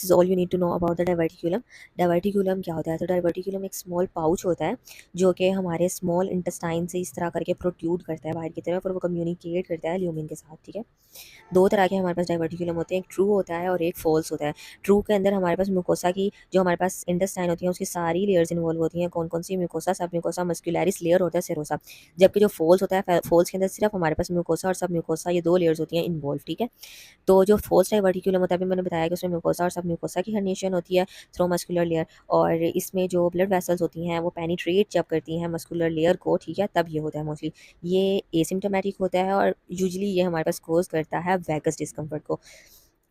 This is all you need to know about the diverticulum. Diverticulum क्या होता है? तो डाइवर्टिकुलम एक स्मॉल पाउच होता है जो कि हमारे स्मॉल इंटेस्टाइन से इस तरह करके प्रोट्रूड करता है बाहर की तरफ, और वो कम्युनिकेट करता है ल्यूमेन के साथ। ठीक है, दो तरह के हमारे पास डाइवर्टिकुलम होते हैं, एक ट्रू होता है और एक फॉल्स होता है। ट्रू के अंदर हमारे पास म्यूकोसा की जो हमारे पास इंटेस्टाइन होती है उसकी सारी लेयर्स इन्वॉल्व होती हैं। कौन कौन सी? म्यूकोसा, सब म्यूकोसा, मस्कुलरिस लेयर होता है, सेरोसा। जबकि जो फॉल्स होता है, फॉल्स के अंदर सिर्फ हमारे पास म्यूकोसा और सब म्यूकोसा, ये दो लेयर्स होती हैं इन्वॉल्व। ठीक है, तो जो फोर्स डाइवर्टिकुलम होता है, अभी मैंने बताया कि उसमें म्यूकोसा और सब म्यूकोसा की हर्निएशन होती है थ्रू मस्कुलर लेयर, और इसमें जो ब्लड वेसल्स होती हैं वो पेनिट्रेट जब करती हैं मस्कुलर लेयर को, ठीक है, तब ये होता है मोस्टली। ये एसिम्टोमेटिक होता है और यूजुअली ये हमारे पास कोज करता है वैगस डिस्कम्फर्ट को।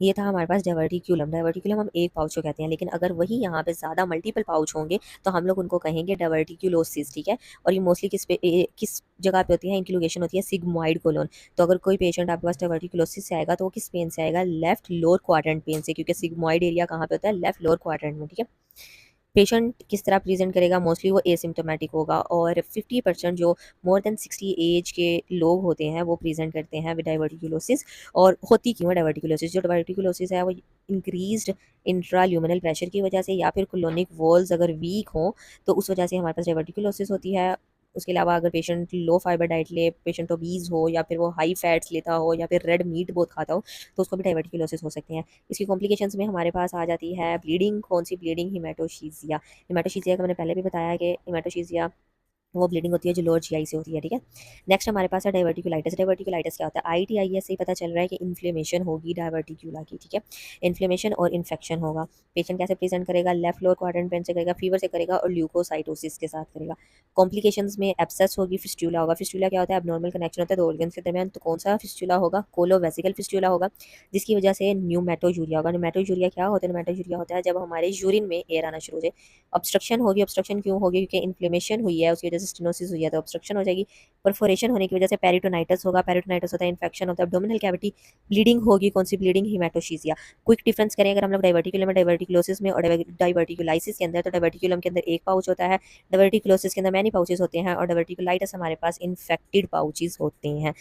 ये था हमारे पास डाइवर्टिकुलम। डाइवर्टिकुलम हम एक पाउच को कहते हैं, लेकिन अगर वही यहाँ पे ज़्यादा मल्टीपल पाउच होंगे तो हम लोग उनको कहेंगे डाइवर्टिकुलोसिस। ठीक है, और ये मोस्टली किस जगह पे होती है? इनकी लोकेशन होती है सिग्मॉइड कोलोन। तो अगर कोई पेशेंट आपके पास डाइवर्टिकुलोसिस से आएगा तो वो किस पेन से आएगा? लेफ्ट लोअर क्वाड्रेंट पेन से, क्योंकि सिग्मॉइड एरिया कहाँ पे होता है? लेफ्ट लोअर क्वाड्रेंट में। ठीक है, पेशेंट किस तरह प्रेजेंट करेगा? मोस्टली वो एसिम्टोमेटिक होगा, और 50% जो मोर देन 60 एज के लोग होते हैं वो प्रेजेंट करते हैं विद डाइवर्टिकुलोसिस। और होती क्यों है डाइवर्टिकुलोसिस? जो डाइवर्टिकुलोसिस है वो इंक्रीज्ड इंट्राल्यूमिनल प्रेशर की वजह से, या फिर कोलोनिक वॉल्स अगर वीक हों तो उस वजह से हमारे पास डाइवर्टिकुलोसिस होती है। उसके अलावा अगर पेशेंट लो फाइबर डाइट ले, पेशेंट ओबीज हो, या फिर वो हाई फैट्स लेता हो, या फिर रेड मीट बहुत खाता हो, तो उसको भी डाइवर्टिकुलोसिस हो सकती है। इसकी कॉम्प्लिकेशंस में हमारे पास आ जाती है ब्लीडिंग। कौन सी ब्लीडिंग? हिमेटोशीजिया। हिमेटोशीजिया का मैंने पहले भी बताया कि हिमेटोशीजिया वो ब्लीडिंग होती है जो लोअर जीआई से होती है। ठीक है, नेक्स्ट हमारे पास है डाइवर्टिकुलाइटिस। डाइवर्टिकुलाइटिस क्या होता है? आईटीआईएस से ही पता चल रहा है कि इन्फ्लेमेशन होगी डाइवर्टिकुला की। ठीक है, इन्फ्लेमेशन और इन्फेक्शन होगा। पेशेंट कैसे प्रेजेंट करेगा? लेफ्ट लोअर क्वाड्रेंट पेन से करेगा, फीवर से करेगा, और ल्यूकोसाइटोसिस के साथ करेगा। कॉम्प्लिकेशंस में एब्सेस होगी, फिस्टुला होगा। फिस्टुला क्या होता है? एब्नॉर्मल कनेक्शन होता है दो ऑर्गन्स के दरमियान। तो कौन सा फिस्टुला होगा? कोलोवेसिकल फिस्टुला होगा, जिसकी वजह से न्यूमेटोयूरिया होगा। न्यूमेटोयूरिया क्या होता है? न्यूमेटोयूरिया होता है जब हमारे यूरिन में एयर आना शुरू हो जाए। ऑब्स्ट्रक्शन होगी। ऑब्स्ट्रक्शन क्यों होगी? क्योंकि इन्फ्लेमेशन हुई है, उसकी वजह से स्टेनोसिस हुई है, तो ऑब्स्ट्रक्शन हो जाएगी। परफोरेशन होने की वजह से पेरिटोनाइटिस होगा। पेरिटोनाइटिस होता है इन्फेक्शन होता है एब्डोमिनल कैविटी। ब्लीडिंग होगी। कौन सी ब्लीडिंग? हिमेटोशीजिया। क्विक डिफरेंस करें अगर हम लोग डाइवर्टिकुलम में, डाइवर्टिकुलोसिस में और डाइवर्टिकुलाइसिस के अंदर, तो डाइवर्टिकुलम के अंदर एक पाउच होता है, डाइवर्टिकुलोसिस के अंदर मैनी पाउचेस होते हैं, और डाइवर्टिकुलाइटिस हमारे पास इन्फेक्टेड पाउचेस होते हैं।